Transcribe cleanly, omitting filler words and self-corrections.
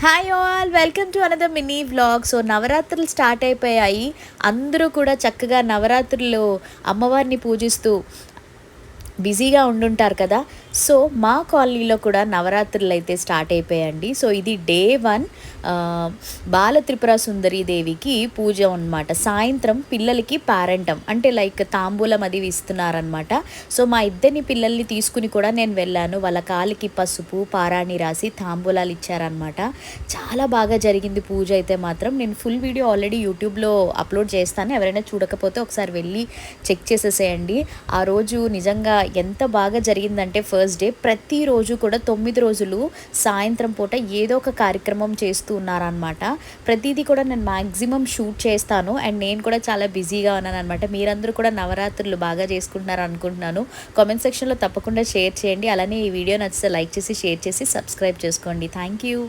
Hi all, welcome to another mini vlog. So నవరాత్రులు start అయిపోయాయి. అందరూ కూడా చక్కగా నవరాత్రులు అమ్మవారిని పూజిస్తూ బిజీగా ఉండుంటారు కదా. సో మా కాలనీలో కూడా నవరాత్రులు అయితే స్టార్ట్ అయిపోయాయండి. సో ఇది డే 1 బాల త్రిపుర సుందరి దేవికి పూజ అనమాట. సాయంత్రం పిల్లలకి పేరెంటం అంటే లైక్ తాంబూలం అది ఇస్తున్నారనమాట. సో మా ఇద్దరిని పిల్లల్ని తీసుకుని కూడా నేను వెళ్ళాను. వాళ్ళ కాలికి పసుపు పారాణి రాసి తాంబూలాలు ఇచ్చారనమాట. చాలా బాగా జరిగింది పూజ అయితే మాత్రం. నేను ఫుల్ వీడియో ఆల్రెడీ యూట్యూబ్లో అప్లోడ్ చేస్తాను. ఎవరైనా చూడకపోతే ఒకసారి వెళ్ళి చెక్ చేసేసేయండి. ఆ రోజు నిజంగా ఎంత బాగా జరిగిందంటే ఫస్ట్ డే ప్రతిరోజు కూడా 9 రోజులు సాయంత్రం పూట ఏదో ఒక కార్యక్రమం చేస్తూ ఉన్నారనమాట. ప్రతిదీ కూడా నేను మ్యాక్సిమం షూట్ చేస్తాను. అండ్ నేను కూడా చాలా బిజీగా ఉన్నాను అనమాట. మీరందరూ కూడా నవరాత్రులు బాగా చేసుకుంటున్నారు అనుకుంటున్నాను. కామెంట్ సెక్షన్లో తప్పకుండా షేర్ చేయండి. అలానే ఈ వీడియో నచ్చితే లైక్ చేసి షేర్ చేసి సబ్స్క్రైబ్ చేసుకోండి. Thank you.